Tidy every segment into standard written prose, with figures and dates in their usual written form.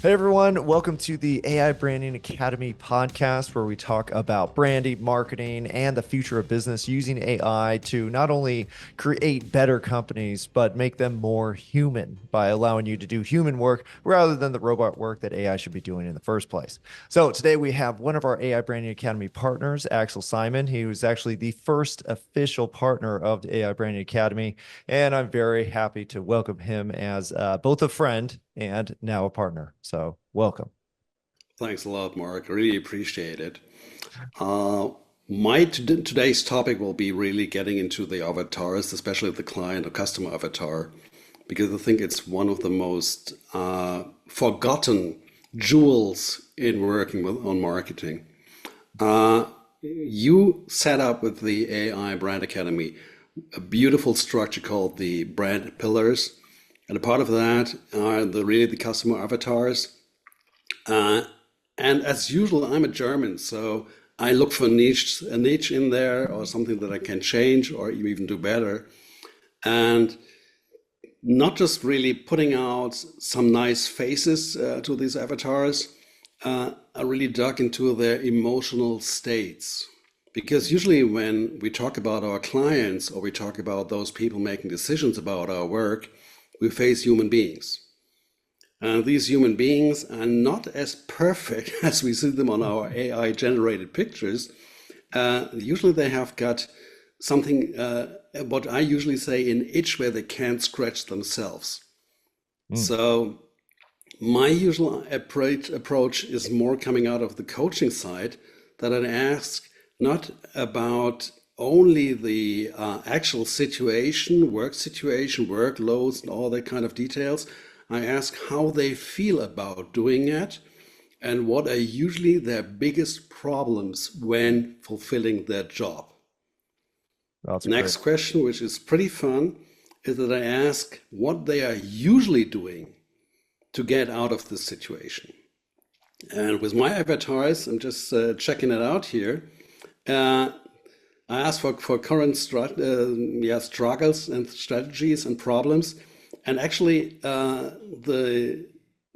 Hey everyone, welcome to the AI Branding Academy podcast, where we talk about branding, marketing, and the future of business using AI to not only create better companies, but make them more human by allowing you to do human work rather than the robot work that AI should be doing in the first place. So today we have one of our AI Branding Academy partners, Axel Simon. He was actually the first official partner of the AI Branding Academy, and I'm very happy to welcome him as both a friend and now a partner. So welcome. Thanks a lot, Mark. I really appreciate it. Uh, today's topic will be really getting into the avatars, especially the client or customer avatar, because I think it's one of the most forgotten jewels in working on marketing. You set up with the AI Brand Academy a beautiful structure called the brand pillars, and a part of that are the customer avatars. Uh, and as usual, I'm a German, so I look for a niche in there or something that I can change or even do better. And not just really putting out some nice faces to these avatars, I really dug into their emotional states. Because usually when we talk about our clients or we talk about those people making decisions about our work, we face human beings. These human beings are not as perfect as we see them on our AI generated pictures. Usually they have got something, what I usually say, an itch where they can't scratch themselves. Mm. So my usual approach is more coming out of the coaching side, that I ask not about only the actual situation, workloads, and all that kind of details. I ask how they feel about doing it and what are usually their biggest problems when fulfilling their job. That's great. Next question, which is pretty fun, is that I ask what they are usually doing to get out of this situation. And with my avatars, I'm just checking it out here. Uh, I asked for current struggles and strategies and problems. And actually, the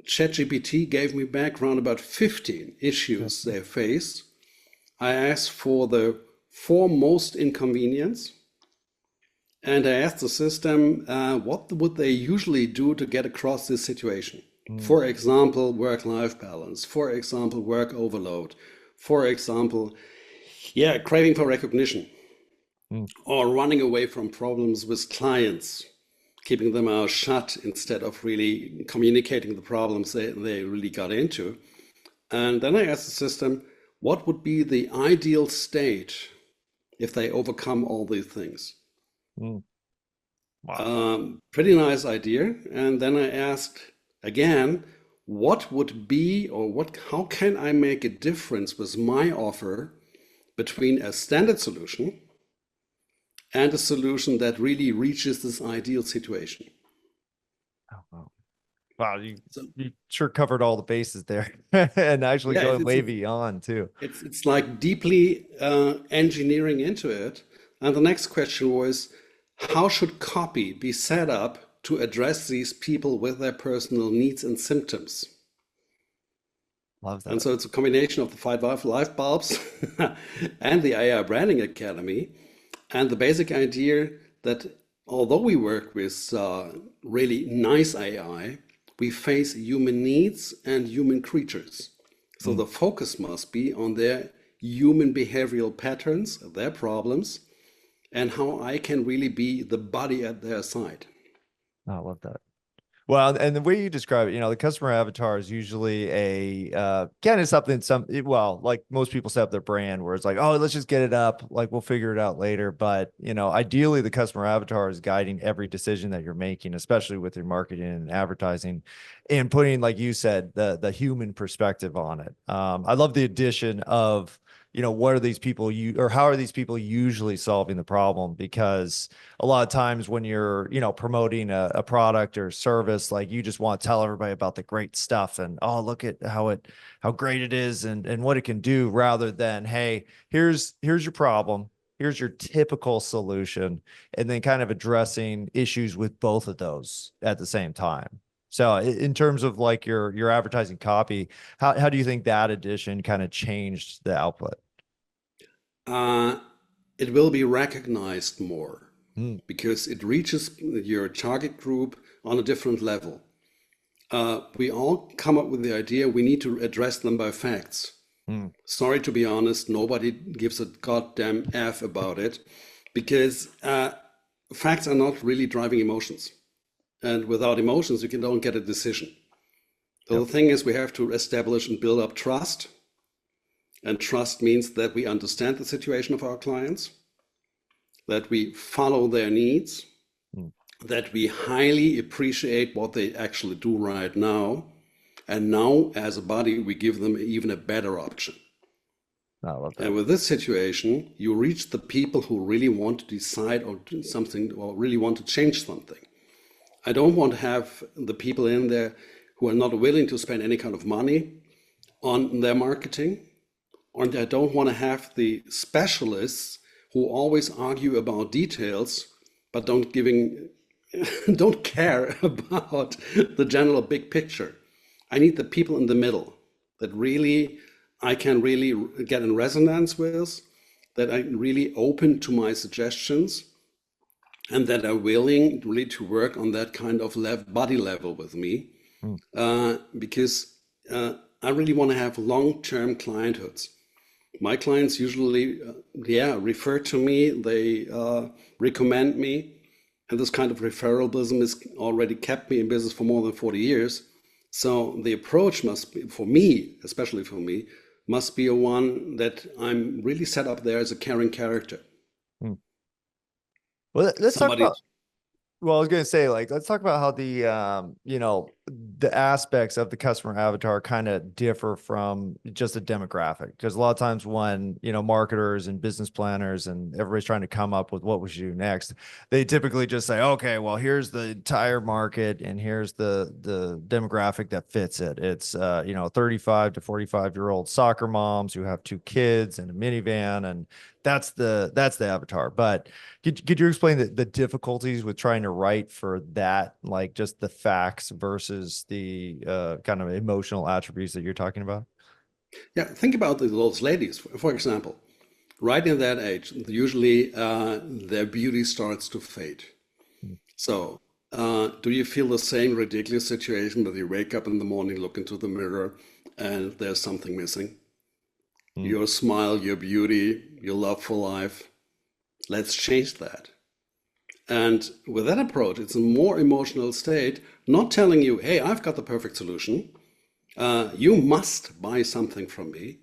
ChatGPT gave me back around about 15 issues they faced. I asked for the four most inconvenience, and I asked the system what would they usually do to get across this situation. Mm. For example, work-life balance. For example, work overload. For example, craving for recognition Mm. or running away from problems with clients, keeping them out shut instead of really communicating the problems they really got into. And then I asked the system, what would be the ideal state if they overcome all these things? Mm. Wow. Pretty nice idea. And then I asked again, what would be or how can I make a difference with my offer between a standard solution and a solution that really reaches this ideal situation? Oh, wow. Wow, you So you sure covered all the bases there and actually yeah, going way beyond too. it's like deeply engineering into it. And the next question was, how should copy be set up to address these people with their personal needs and symptoms? Love And that. so it's a combination of the five life bulbs and the AI Branding Academy, and the basic idea that although we work with really nice AI, we face human needs and human creatures. So Mm. the focus must be on their human behavioral patterns, their problems, and how I can really be the body at their side. I love that. Well, and the way you describe it, the customer avatar is usually a kind of something well, like most people set up their brand where it's like, oh, let's just get it up, like we'll figure it out later. But ideally the customer avatar is guiding every decision that you're making, especially with your marketing and advertising, and putting, like you said, the human perspective on it. I love the addition of what are these people or how are these people usually solving the problem? Because a lot of times when you're promoting a product or service, like you just want to tell everybody about the great stuff and, oh, look at how great it is and what it can do, rather than, hey, here's your problem, here's your typical solution, and then kind of addressing issues with both of those at the same time. So in terms of like your advertising copy, how do you think that addition kind of changed the output? Uh, it will be recognized more Mm, because it reaches your target group on a different level. We all come up with the idea we need to address them by facts. mm, Sorry to be honest, nobody gives a goddamn F about it because facts are not really driving emotions. And without emotions, you don't get a decision. So yep. the thing is, we have to establish and build up trust. And trust means that we understand the situation of our clients, that we follow their needs, Mm, that we highly appreciate what they actually do right now. And now, as a body, we give them even a better option. I love that. And with this situation, you reach the people who really want to decide or do something or really want to change something. I don't want to have the people in there who are not willing to spend any kind of money on their marketing, or I don't want to have the specialists who always argue about details but don't care about the general big picture. I need the people in the middle that really I can really get in resonance with, that are really open to my suggestions, and that are willing really to work on that kind of body level with me, Mm, because I really want to have long-term clienthoods. My clients usually, yeah, refer to me, they recommend me, and this kind of referral business has already kept me in business for more than 40 years. So the approach must be, for me, especially for me, must be a one that I'm really set up there as a caring character. mm. Well, let's talk Somebody, about. Well, I was gonna say, like, let's talk about how the the aspects of the customer avatar kind of differ from just a demographic. Because a lot of times when, marketers and business planners and everybody's trying to come up with what we should do next, they typically just say, okay, well, here's the entire market and here's the demographic that fits it. It's 35 to 45-year-old soccer moms who have two kids and a minivan, and that's the avatar. But could you explain the difficulties with trying to write for that, like just the facts versus the kind of emotional attributes that you're talking about? yeah, think about those ladies, for example. Right in that age, usually their beauty starts to fade. So, do you feel the same ridiculous situation that you wake up in the morning, look into the mirror, and there's something missing? Mm, Your smile, your beauty, your love for life. Let's change that. And with that approach, it's a more emotional state, not telling you, hey, I've got the perfect solution. You must buy something from me.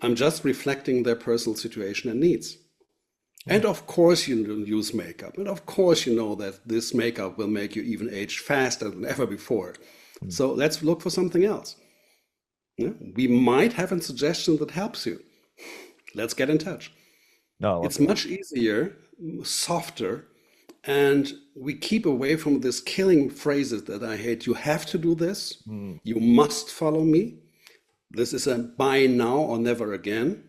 I'm just reflecting their personal situation and needs. mm, And of course, you use makeup. And of course, you know that this makeup will make you even age faster than ever before. mm. So let's look for something else. Yeah? We might have a suggestion that helps you. Let's get in touch. No, I love It's that. much easier, softer, and we keep away from this killing phrases that I hate. You have to do this. Mm. You must follow me. This is a buy now or never again.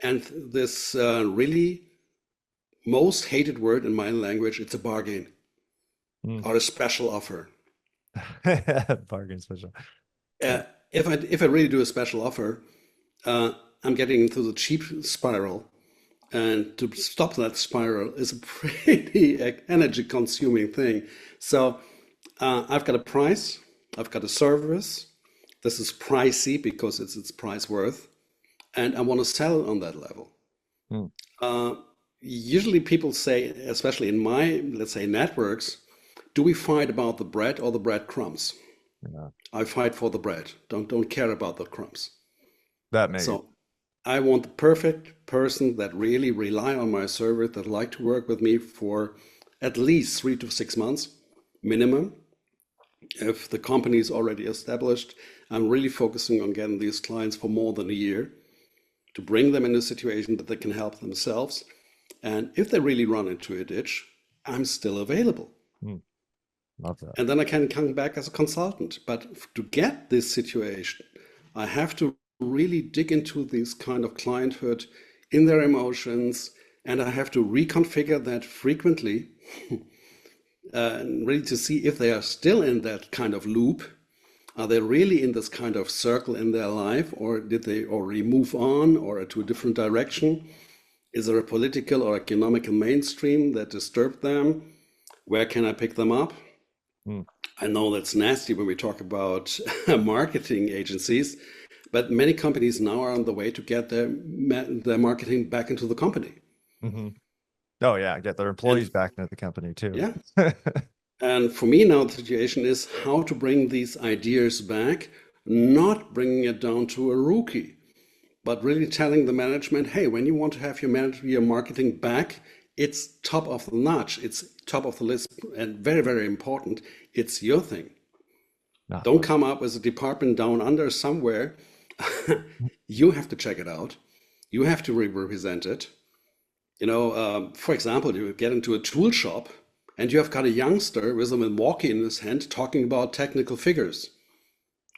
And this really most hated word in my language, it's a bargain Mm. or a special offer. Bargain special. Yeah. Uh, if I really do a special offer, I'm getting into the cheap spiral. And to stop that spiral is a pretty energy consuming thing. So I've got a price, I've got a service. This is pricey because it's its price worth, and I want to sell it on that level. Mm. Uh, Usually people say, especially in my, let's say, networks, do we fight about the bread or the breadcrumbs? Yeah. I fight for the bread. Don't care about the crumbs. That makes it. So I want the perfect person that really rely on my service, that like to work with me for at least 3 to 6 months minimum. If the company is already established, I'm really focusing on getting these clients for more than a year to bring them in a situation that they can help themselves. And if they really run into a ditch, I'm still available. Mm. Love that. And then I can come back as a consultant. But to get this situation, I have to really dig into this kind of clienthood in their emotions, and I have to reconfigure that frequently. really to see if they are still in that kind of loop. Are they really in this kind of circle in their life, or did they already move on or to a different direction? Is there a political or economical mainstream that disturbed them? Where can I pick them up? Mm. I know that's nasty when we talk about marketing agencies, but many companies now are on the way to get their marketing back into the company. Hmm. Oh yeah, get their And employees back into the company too. yeah, and for me now the situation is how to bring these ideas back, not bringing it down to a rookie, but really telling the management, hey, when you want to have your marketing back, it's top of the notch, it's top of the list, and very, very important. It's your thing. Not Don't come up with a department down under somewhere. You have to check it out. You have to represent it. For example, you get into a tool shop and you have got a youngster with a Milwaukee in his hand talking about technical figures.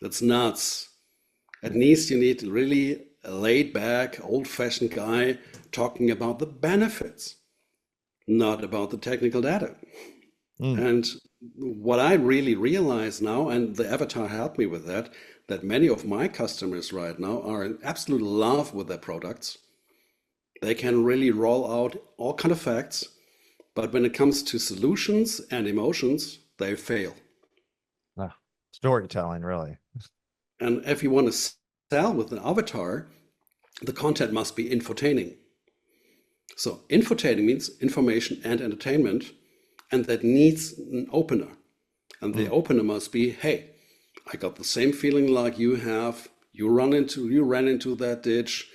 That's nuts. At least you need really a laid back, old fashioned guy talking about the benefits, not about the technical data. Mm. And what I really realize now, and the avatar helped me with that, that many of my customers right now are in absolute love with their products. They can really roll out all kind of facts, but when it comes to solutions and emotions, they fail. Ah, storytelling, really. And if you want to sell with an avatar, the content must be infotaining. So infotaining means information and entertainment, and that needs an opener. And the Mm. opener must be, hey, I got the same feeling like you have. You ran into that ditch.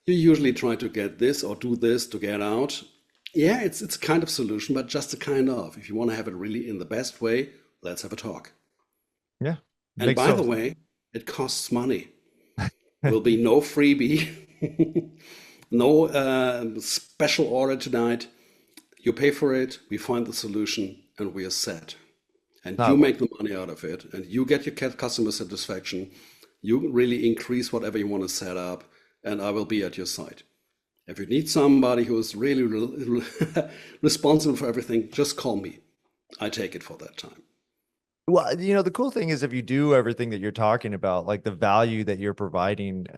You usually try to get this or do this to get out. Yeah, it's a kind of solution, but just a kind of. If you want to have it really in the best way, let's have a talk. Yeah, And makes by the so. way, it costs money. Will be no freebie, no special order tonight. You pay for it, we find the solution, and we are set. And you Not make the money out of it, and you get your customer satisfaction. You really increase whatever you want to set up, and I will be at your side. If you need somebody who is really responsible for everything, just call me. I take it for that time. Well, the cool thing is if you do everything that you're talking about, like the value that you're providing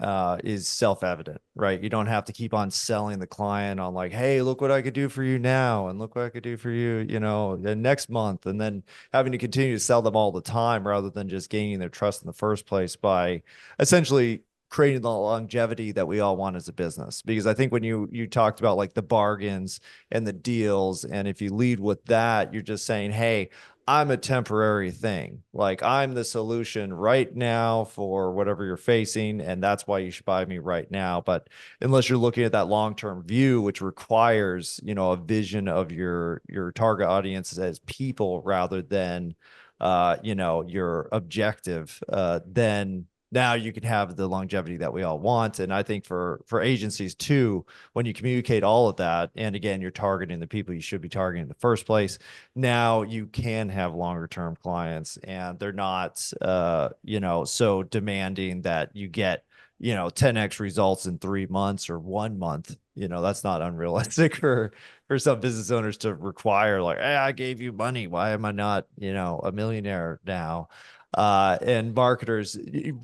is self-evident, right? You don't have to keep on selling the client on like, hey, look what I could do for you now, and look what I could do for you, the next month, and then having to continue to sell them all the time rather than just gaining their trust in the first place by essentially creating the longevity that we all want as a business. Because I think when you talked about like the bargains and the deals, and if you lead with that, you're just saying, hey, I'm a temporary thing. Like I'm the solution right now for whatever you're facing, and that's why you should buy me right now. But unless you're looking at that long-term view, which requires, a vision of your target audience as people rather than your objective, then now you can have the longevity that we all want. And I think for agencies too, when you communicate all of that, and again, you're targeting the people you should be targeting in the first place, now you can have longer term clients and they're not so demanding that you get 10x results in 3 months or 1 month. That's not unrealistic for some business owners to require, like, hey, I gave you money, why am I not a millionaire now? And marketers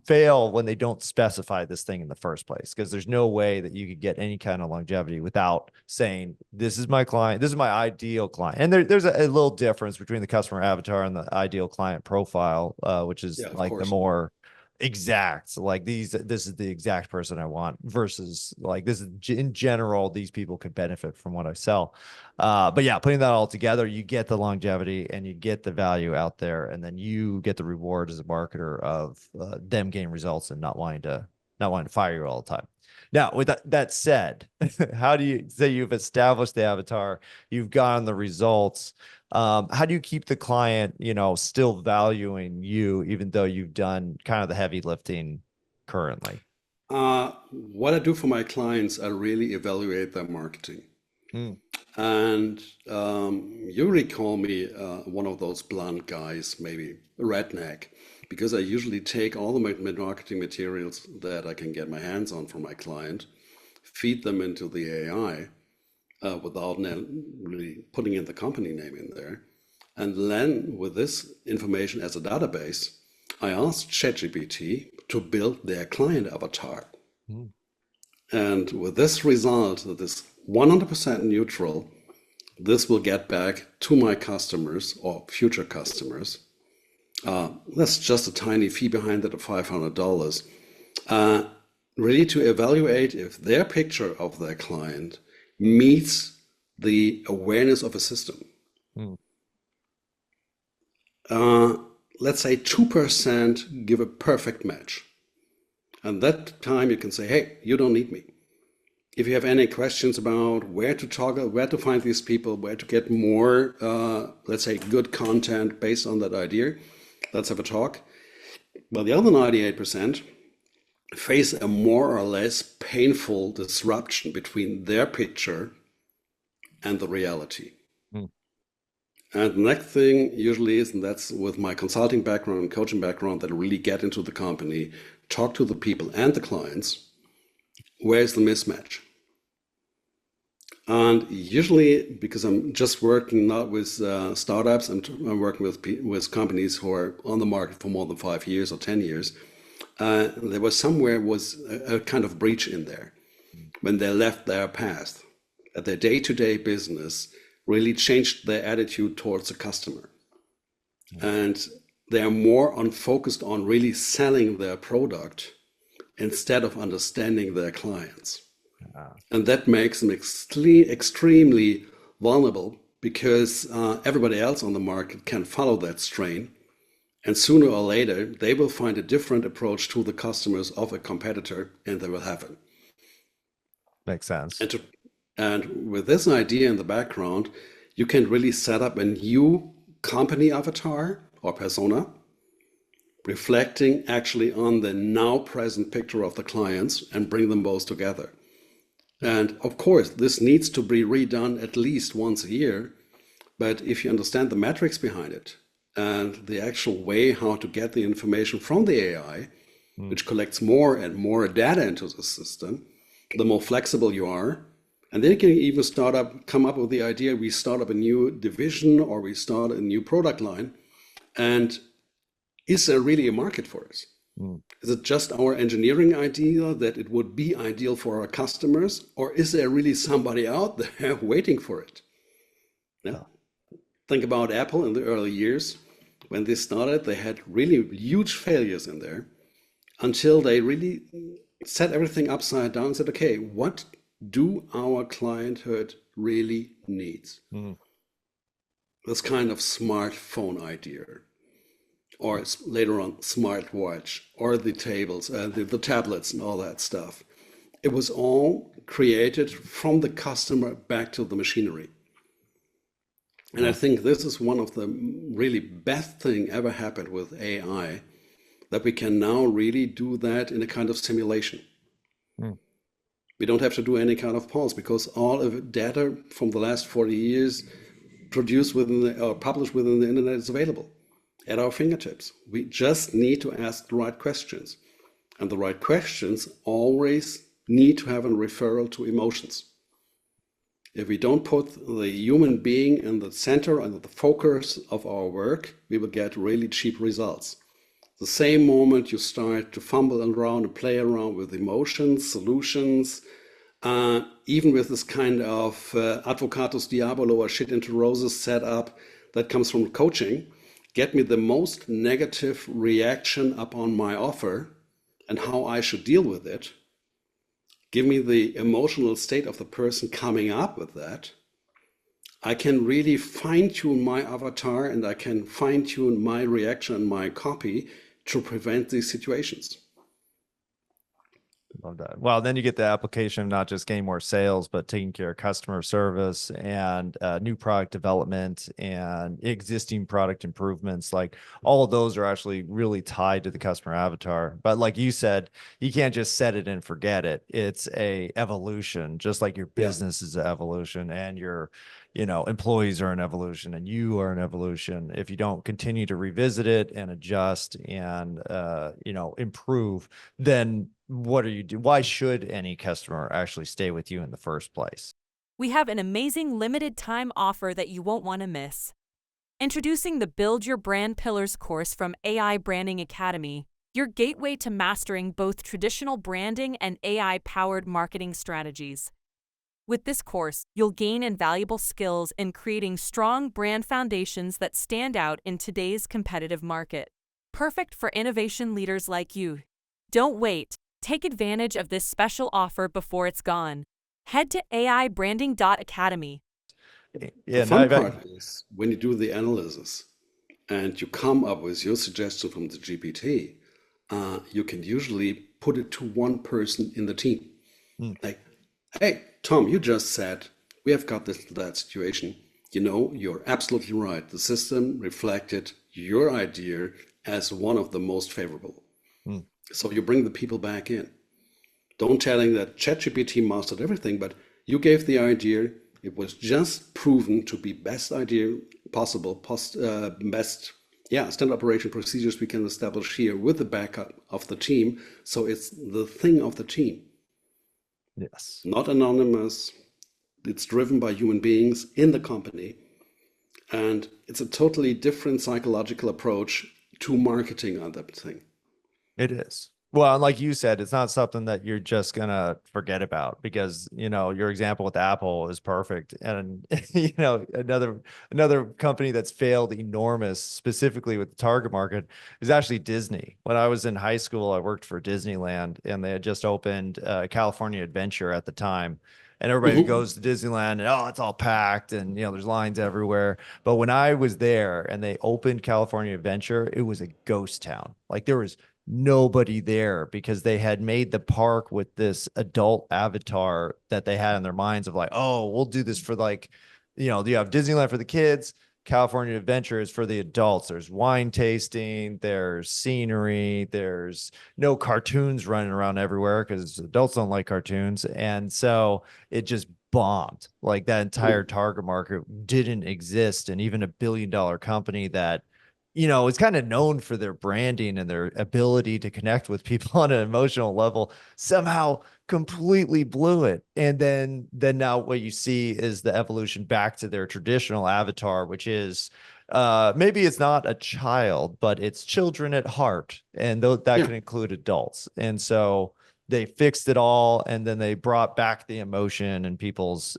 fail when they don't specify this thing in the first place, because there's no way that you could get any kind of longevity without saying, this is my client, this is my ideal client. And there's a little difference between the customer avatar and the ideal client profile, which is Yeah, of like the course. more exact, like this is the exact person I want, versus like this is in general, these people could benefit from what I sell. But yeah, putting that all together, you get the longevity and you get the value out there, and then you get the reward as a marketer of them getting results and not wanting to fire you all the time. Now, with that said, how do you say you've established the avatar, you've gotten the results? How do you keep the client, still valuing you, even though you've done kind of the heavy lifting currently? What I do for my clients, I really evaluate their marketing. Mm. And you recall me one of those blunt guys, maybe a redneck, because I usually take all the marketing materials that I can get my hands on from my client, feed them into the AI without really putting in the company name in there, And then with this information as a database, I asked ChatGPT to build their client avatar. Mm. And with this result that is 100% neutral, this will get back to my customers or future customers. That's just a tiny fee behind it of $500. Really to evaluate if their picture of their client meets the awareness of a system. Mm. Let's say 2% give a perfect match. And that time you can say, hey, you don't need me. If you have any questions about where to toggle, where to find these people, where to get more, let's say, good content based on that idea, let's have a talk. But the other 98% face a more or less painful disruption between their picture and the reality. Mm. And the next thing usually is, and that's with my consulting background and coaching background, that I really get into the company, talk to the people and the clients. Where's the mismatch? And usually, because I'm just working not with startups, I'm working with companies who are on the market for more than 5 years or 10 years, there was somewhere was a kind of breach in there when they left their path, that their day-to-day business really changed their attitude towards the customer. And they are more focused on really selling their product instead of understanding their clients. And that makes them extremely vulnerable because everybody else on the market can follow that strain. And sooner or later, they will find a different approach to the customers of a competitor, and they will have it. Makes sense. And with this idea in the background, you can really set up a new company avatar or persona, reflecting actually on the now present picture of the clients and bring them both together. And of course, this needs to be redone at least once a year. But if you understand the metrics behind it and the actual way how to get the information from the AI, which collects more and more data into the system, the more flexible you are. And then you can even come up with the idea, we start up a new division or we start a new product line. And is there really a market for us? Is it just our engineering idea that it would be ideal for our customers, or is there really somebody out there waiting for it? Yeah. Think about Apple in the early years. When they started, they had really huge failures in there until they really set everything upside down and said, okay, what do our clienthood really needs? This kind of smartphone idea. Or later on, smartwatch, or the tables, the tablets and all that stuff. It was all created from the customer back to the machinery. And I think this is one of the really best thing ever happened with AI, that we can now really do that in a kind of simulation. We don't have to do any kind of pause because all of the data from the last 40 years produced within or published within the internet is available at our fingertips. We just need to ask the right questions. And the right questions always need to have a referral to emotions. If we don't put the human being in the center and the focus of our work, we will get really cheap results. The same moment you start to fumble around and play around with emotions, solutions, even with this kind of advocatus diabolo or shit into roses setup that comes from coaching, get me the most negative reaction upon my offer and how I should deal with it. Give me the emotional state of the person coming up with that. I can really fine-tune my avatar and I can fine-tune my reaction and my copy to prevent these situations. Love that. Well, then you get the application of not just getting more sales, but taking care of customer service and new product development and existing product improvements. Like all of those are actually really tied to the customer avatar. But like you said, you can't just set it and forget it. It's a evolution, just like your business is an evolution and your employees are an evolution and you are an evolution. If you don't continue to revisit it and adjust and, improve, then what are you do? Why should any customer actually stay with you in the first place? We have an amazing limited time offer that you won't want to miss. Introducing the Build Your Brand Pillars course from AI Branding Academy, your gateway to mastering both traditional branding and AI-powered marketing strategies. With this course, you'll gain invaluable skills in creating strong brand foundations that stand out in today's competitive market. Perfect for innovation leaders like you. Don't wait. Take advantage of this special offer before it's gone. Head to aibranding.academy. The Yeah, no, fun part is when you do the analysis and you come up with your suggestion from the GPT, you can usually put it to one person in the team. mm, Like, hey, Tom, you just said we have got this that situation. You know, you're absolutely right. The system reflected your idea as one of the most favorable. mm. So you bring the people back in. Don't telling that ChatGPT mastered everything, but you gave the idea. It was just proven to be best idea possible, best, yeah, standard operation procedures we can establish here with the backup of the team. So it's the thing of the team, Yes. not anonymous. It's driven by human beings in the company. And it's a totally different psychological approach to marketing on that thing. It is. Well, and like you said, it's not something that you're just gonna forget about because your example with Apple is perfect. And another company that's failed enormous, specifically with the target market, is actually Disney. When I was in high school, I worked for Disneyland, and they had just opened California Adventure at the time. And everybody Mhm. goes to Disneyland, and it's all packed, and there's lines everywhere. But when I was there and they opened California Adventure, it was a ghost town. Like there was nobody there because they had made the park with this adult avatar that they had in their minds of like, oh, we'll do this for like, you have Disneyland for the kids, California Adventure is for the adults. There's wine tasting, there's scenery, there's no cartoons running around everywhere because adults don't like cartoons. And so it just bombed. Like that entire target market didn't exist. And even $1 billion company that is kind of known for their branding and their ability to connect with people on an emotional level, somehow completely blew it. And then now what you see is the evolution back to their traditional avatar, which is maybe it's not a child, but it's children at heart, and that Yeah. can include adults. And so they fixed it all, and then they brought back the emotion and people's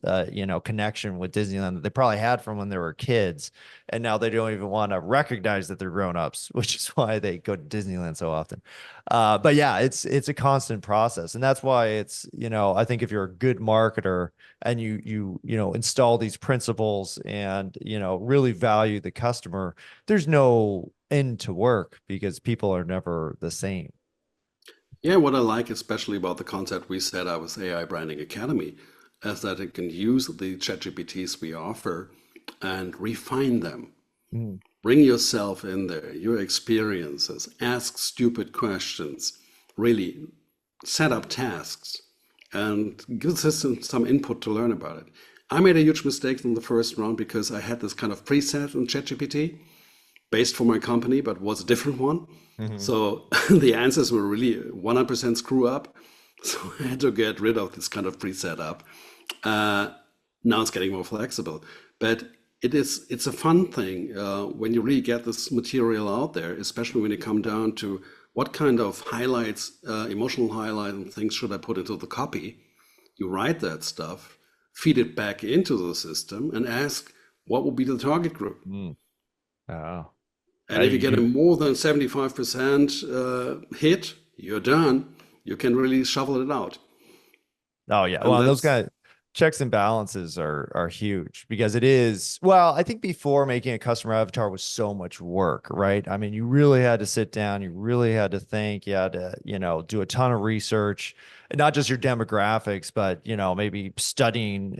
connection with Disneyland that they probably had from when they were kids, and now they don't even want to recognize that they're grown-ups, which is why they go to Disneyland so often. But yeah, it's a constant process, and that's why it's I think if you're a good marketer and you install these principles and really value the customer, there's no end to work because people are never the same. Yeah, what I like especially about the concept we set up with AI Branding Academy is that it can use the ChatGPTs we offer and refine them. Mm, Bring yourself in there, your experiences, ask stupid questions, really set up tasks, and give the system some input to learn about it. I made a huge mistake in the first round because I had this kind of preset in ChatGPT based for my company, but was a different one. mhm. So the answers were really 100% screw up. So I had to get rid of this kind of preset up. Uh, Now it's getting more flexible, but it's a fun thing when you really get this material out there, especially when you come down to what kind of highlights, emotional highlights and things should I put into the copy. You write that stuff, feed it back into the system, and ask what will be the target group. Mm. Oh, And if you get a you more than 75% hit, you're done. You can really shovel it out. Oh yeah. And Well, and those that's, kind of checks and balances are huge because it is, well, I think before making a customer avatar was so much work, right? I mean, you really had to sit down, you really had to think, you had to, do a ton of research, and not just your demographics, but maybe studying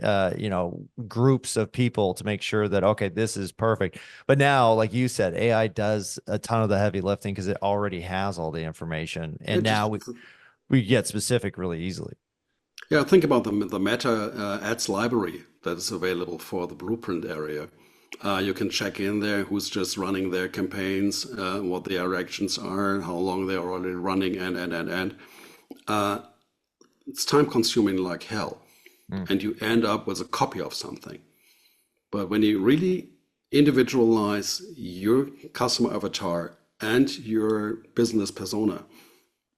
groups of people to make sure that okay, this is perfect. But now, like you said, AI does a ton of the heavy lifting because it already has all the information. And it now just, we get specific really easily. yeah, think about the Meta ads library that is available for the Blueprint area. You can check in there who's just running their campaigns, what their actions are, how long they're already running, and. It's time consuming like hell. Mm. And you end up with a copy of something. But when you really individualize your customer avatar and your business persona,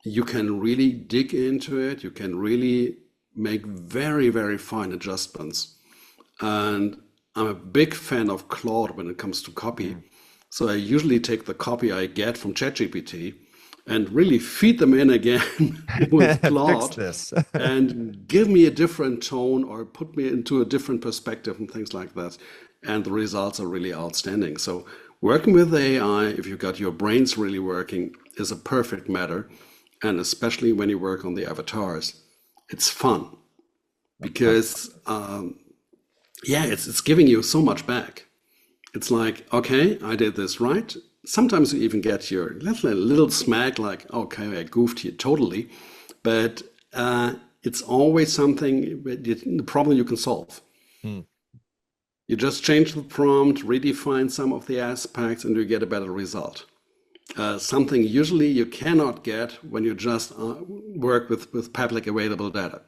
you can really dig into it. You can really make very, very fine adjustments. And I'm a big fan of Claude when it comes to copy. So I usually take the copy I get from ChatGPT and really feed them in again with Fix Claude this. and give me a different tone or put me into a different perspective and things like that. And the results are really outstanding. So working with AI, if you've got your brains really working, is a perfect matter. And especially when you work on the avatars, it's fun because it's giving you so much back. It's like, okay, I did this right. Sometimes you even get your little smack, like, okay, I goofed here totally. But it's always something, the problem you can solve. You just change the prompt, redefine some of the aspects, and you get a better result. Something usually you cannot get when you just work with public available data.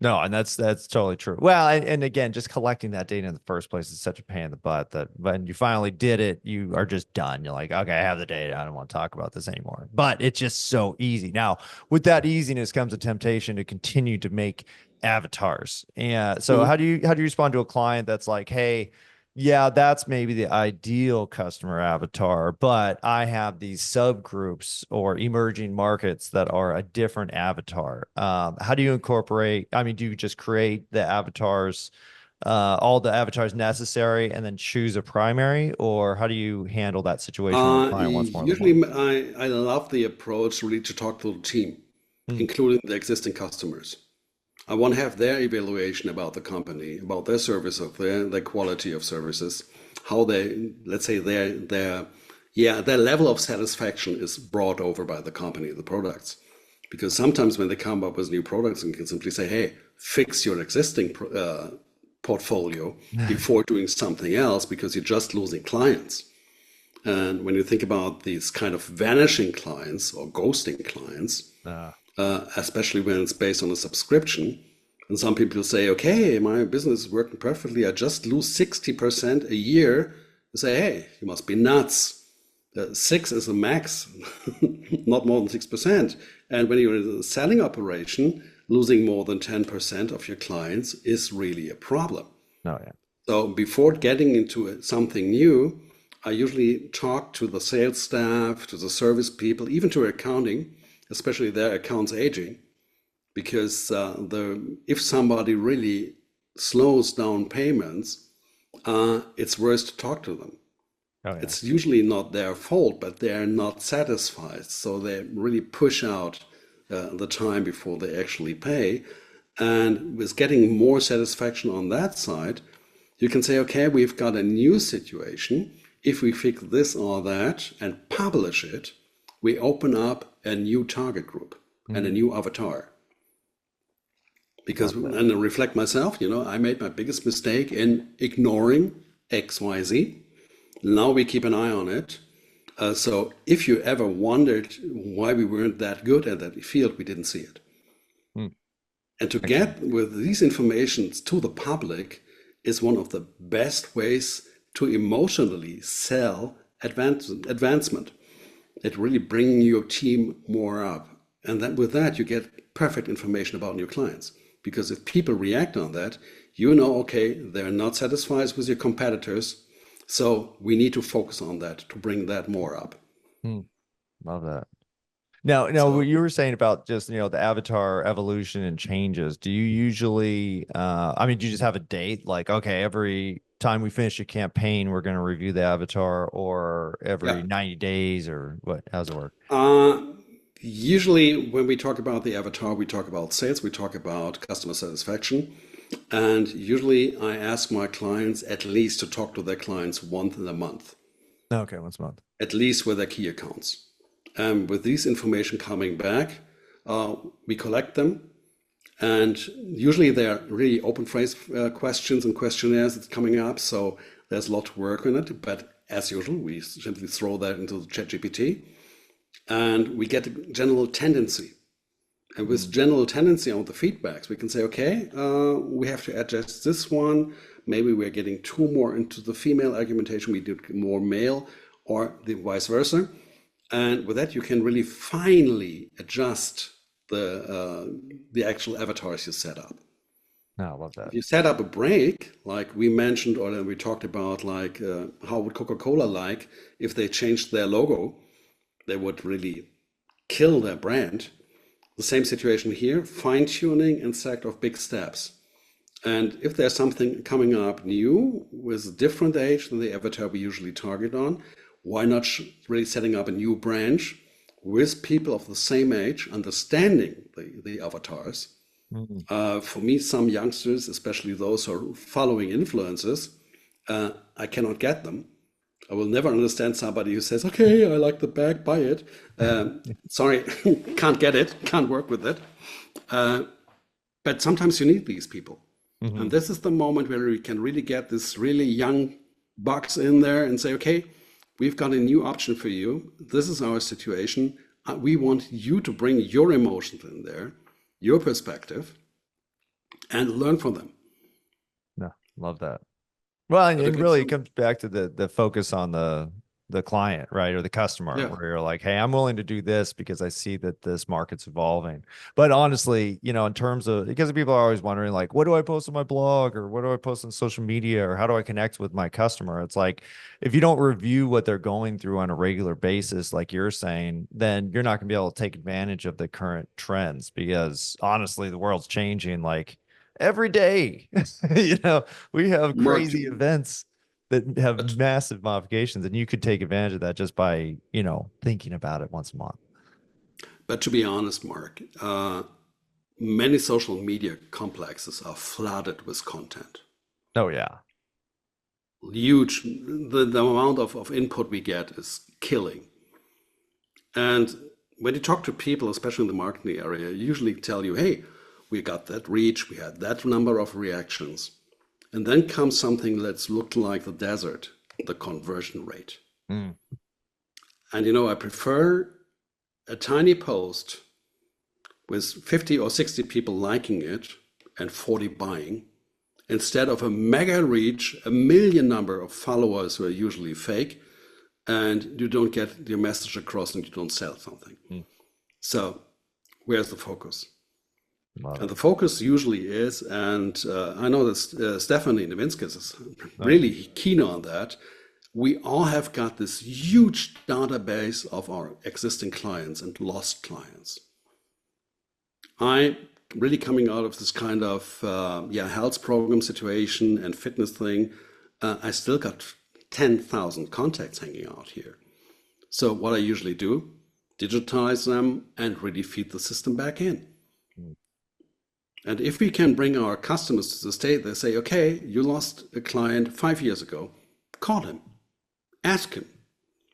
No, and that's totally true. Well, and again, just collecting that data in the first place is such a pain in the butt that when you finally did it, you are just done. You're like, okay, I have the data. I don't want to talk about this anymore. But it's just so easy. Now, with that easiness comes a temptation to continue to make avatars. And so how do you respond to a client that's like, hey, yeah, that's maybe the ideal customer avatar, but I have these subgroups or emerging markets that are a different avatar. How do you incorporate? I mean, do you just create the avatars, all the avatars necessary, and then choose a primary, or how do you handle that situation when a client wants more than one? Usually, I love the approach really to talk to the team, including the existing customers. I want to have their evaluation about the company, about their service, of their quality of services, how they, let's say, their level of satisfaction is brought over by the company, the products. Because sometimes when they come up with new products, and can simply say, hey, fix your existing portfolio before doing something else, because you're just losing clients. And when you think about these kind of vanishing clients or ghosting clients, especially when it's based on a subscription. And some people say, okay, my business is working perfectly. I just lose 60% a year. You say, hey, you must be nuts. 6 is the max, not more than 6%. And when you're in a selling operation, losing more than 10% of your clients is really a problem. Oh, yeah. So before getting into something new, I usually talk to the sales staff, to the service people, even to accounting, especially their accounts aging, because if somebody really slows down payments, it's worse to talk to them. Oh, yeah. It's usually not their fault, but they're not satisfied. So they really push out the time before they actually pay. And with getting more satisfaction on that side, you can say, okay, we've got a new situation. If we fix this or that and publish it, we open up a new target group and a new avatar. Because, and I reflect myself, I made my biggest mistake in ignoring XYZ. Now we keep an eye on it. So if you ever wondered why we weren't that good at that field, we didn't see it. And to get with these informations to the public is one of the best ways to emotionally sell advancement. It really brings your team more up. And then with that, you get perfect information about new clients. Because if people react on that, okay, they're not satisfied with your competitors. So we need to focus on that to bring that more up. Love that. Now, what you were saying about just, the avatar evolution and changes, do you usually, do you just have a date? Like, okay, every time we finish a campaign, we're going to review the avatar, or every 90 days, or what? How's it work? Usually when we talk about the avatar, we talk about sales, we talk about customer satisfaction. And usually I ask my clients at least to talk to their clients once in a month. Okay, once a month. At least with their key accounts. With these information coming back, we collect them. And usually they're really open phrase questions and questionnaires that's coming up. So there's a lot to work on it. But as usual, we simply throw that into ChatGPT. And we get a general tendency. And with general tendency on the feedbacks, we can say, okay, we have to adjust this one. maybe we're getting too more into the female argumentation, we do more male, or the vice versa. And with that, you can really finely adjust the actual avatars you set up. No, I love If that. you set up a break, like we mentioned, or we talked about, like how would Coca-Cola like if they changed their logo? They would really kill their brand. The same situation here, fine-tuning and set of big steps. And if there's something coming up new with a different age than the avatar we usually target on, why not really setting up a new branch with people of the same age, understanding the avatars? Mhm. For me, some youngsters, especially those who are following influencers, I cannot get them. I will never understand somebody who says, okay, I like the bag, buy it. Sorry, can't get it, can't work with it. But sometimes you need these people. And Mhm. this is the moment where we can really get this really young bucks in there and say, okay, we've got a new option for you. This is our situation. We want you to bring your emotions in there, your perspective, and learn from them. No, love that. Well, But and if really it's, it comes back to the focus on the client, right? Or the customer, yeah, where you're like, hey, I'm willing to do this because I see that this market's evolving. But honestly, in terms of, because people are always wondering, like, what do I post on my blog, or what do I post on social media, or how do I connect with my customer? It's like, if you don't review what they're going through on a regular basis, like you're saying, then you're not gonna be able to take advantage of the current trends, because honestly, the world's changing like every day. We have Mark, crazy events that have but, massive modifications, and you could take advantage of that just by, thinking about it once a month. but to be honest, Mark, many social media complexes are flooded with content. Oh yeah. Huge, the amount of input we get is killing. And when you talk to people, especially in the marketing area, usually tell you, hey, we got that reach, we had that number of reactions. And then comes something that's looked like the desert, the conversion rate. Mm. And I prefer a tiny post with 50 or 60 people liking it and 40 buying, instead of a mega reach, a million number of followers who are usually fake, and you don't get your message across and you don't sell something. Mm. So where's the focus? Love And it. the focus usually is, and I know that Stephanie Nowinskis is Oh, yeah. really keen on that. We all have got this huge database of our existing clients and lost clients. I really coming out of this kind of health program situation and fitness thing. I still got 10,000 contacts hanging out here. So what I usually do, digitize them and really feed the system back in. Mm. And if we can bring our customers to the state, they say, okay, you lost a client 5 years ago, call him, ask him,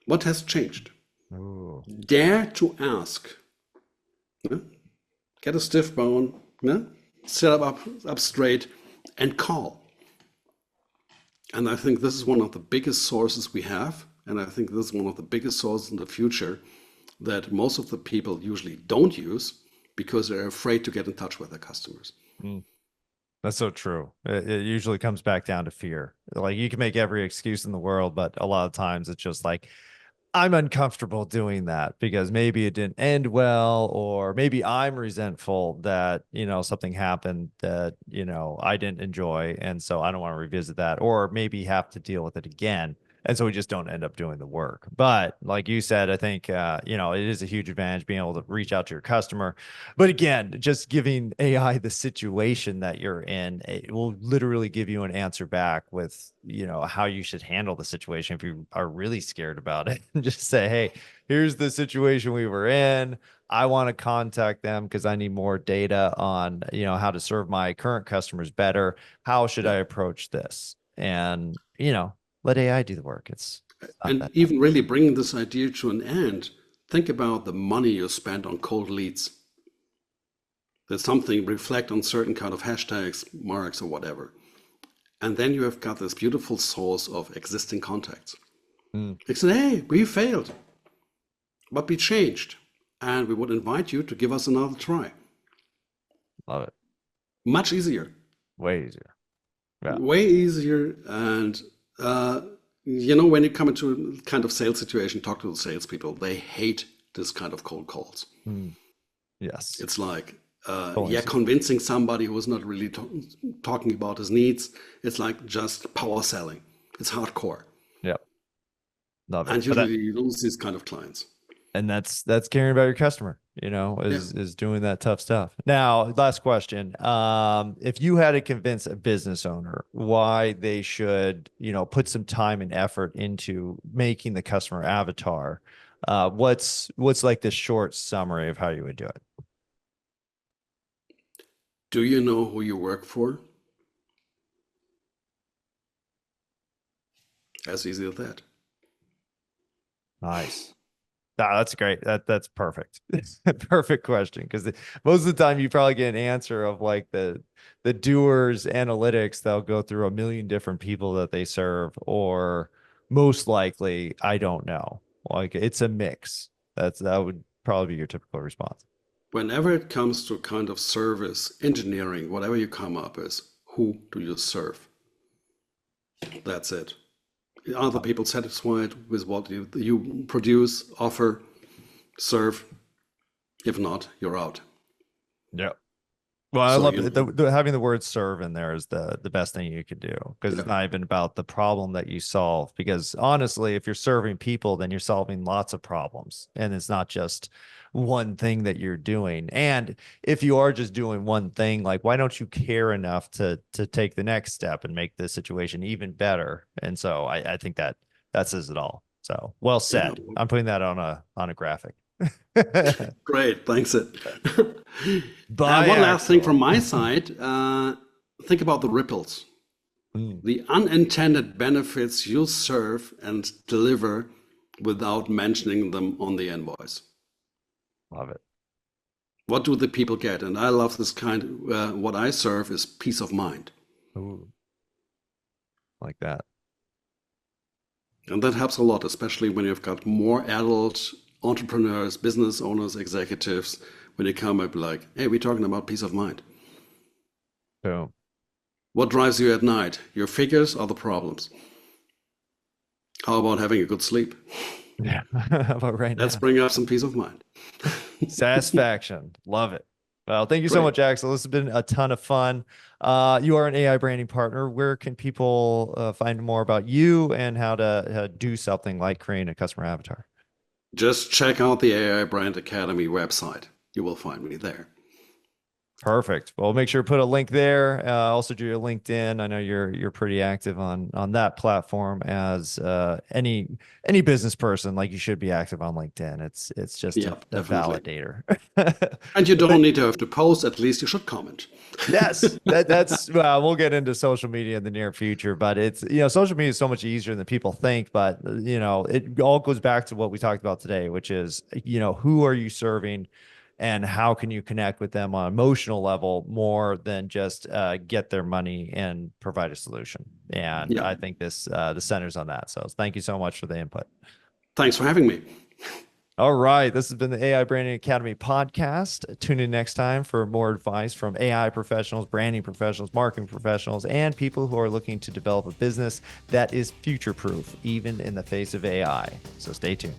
what has changed? Ooh. Dare to ask. Yeah? Get a stiff bone, yeah? Set up straight and call. And I think this is one of the biggest sources we have. And I think this is one of the biggest sources in the future that most of the people usually don't use because they're afraid to get in touch with their customers. Mm. That's so true. It usually comes back down to fear. Like, you can make every excuse in the world, but a lot of times it's just like, I'm uncomfortable doing that because maybe it didn't end well, or maybe I'm resentful that, something happened that, I didn't enjoy. And so I don't want to revisit that, or maybe have to deal with it again. And so we just don't end up doing the work. But like you said, I think, it is a huge advantage being able to reach out to your customer. But again, just giving AI the situation that you're in, it will literally give you an answer back with, how you should handle the situation if you are really scared about it. Just say, hey, here's the situation we were in. I want to contact them because I need more data on, how to serve my current customers better. How should I Yeah. approach this? And, let AI do the work. It's not And that tough. even really bringing this idea to an end, think about the money you spend on cold leads. There's something, reflect on certain kind of hashtags, marks, or whatever. And then you have got this beautiful source of existing contacts. Mm, It's hey, we failed, but we changed. And we would invite you to give us another try. love it. Much easier. Way easier. Yeah. Way easier. And when you come into a kind of sales situation, talk to the salespeople. They hate this kind of cold calls. Mm, yes. It's like, Totally. convincing somebody who's not really talking about his needs. It's like just power selling. It's hardcore. Yep. Love it. And usually you lose these kind of clients. And that's caring about your customer, is doing that tough stuff. Now, last question. If you had to convince a business owner why they should, put some time and effort into making the customer avatar, what's like the short summary of how you would do it? Do you know who you work for? As easy as that. Nice. That's great. That's perfect. Perfect question. Because most of the time you probably get an answer of like the doers analytics. They'll go through a million different people that they serve, or most likely, I don't know. Like it's a mix. That would probably be your typical response. Whenever it comes to kind of service, engineering, whatever you come up with, who do you serve? That's it. Are the people satisfied with what you produce, offer, serve? If not, you're out. Yeah. Well, I So, love it. Having the word serve in there is the best thing you could do, because it's not even about the problem that you solve. Because honestly, if you're serving people, then you're solving lots of problems, and it's not just one thing that you're doing. And if you are just doing one thing, like why don't you care enough to take the next step and make the situation even better? And so I think that says it all. So well said. yeah, I'm putting that on a graphic. great, thanks. Bye, One last thing Axel. from my side. Think about the ripples, the unintended benefits you serve and deliver without mentioning them on the invoice. Love it. What do the people get? And I love this kind. What I serve is peace of mind. Ooh, like that. And that helps a lot, especially when you've got more adult entrepreneurs, business owners, executives, when they come up like, hey, we're talking about peace of mind. Boom. What drives you at night? Your figures or the problems? How about having a good sleep? Yeah. How about right Let's now? bring up some peace of mind. Satisfaction. Love it. Well, thank you so Great. much, Axel. This has been a ton of fun. You are an AI branding partner. Where can people find more about you and how to do something like creating a customer avatar? Just check out the AI Brand Academy website. You will find me there. Perfect. Well, make sure to put a link there. Also do your LinkedIn. I know you're pretty active on that platform, as any business person. Like, you should be active on LinkedIn. It's just Yeah, a definitely. validator. And you But don't need to have to post, at least you should comment. yes, that's well, we'll get into social media in the near future, but it's, social media is so much easier than people think. But it all goes back to what we talked about today, which is, who are you serving and how can you connect with them on an emotional level more than just get their money and provide a solution. And Yeah. I think this centers on that. So thank you so much for the input. Thanks for having me. All right. This has been the AI Branding Academy podcast. Tune in next time for more advice from AI professionals, branding professionals, marketing professionals, and people who are looking to develop a business that is future proof, even in the face of AI. So stay tuned.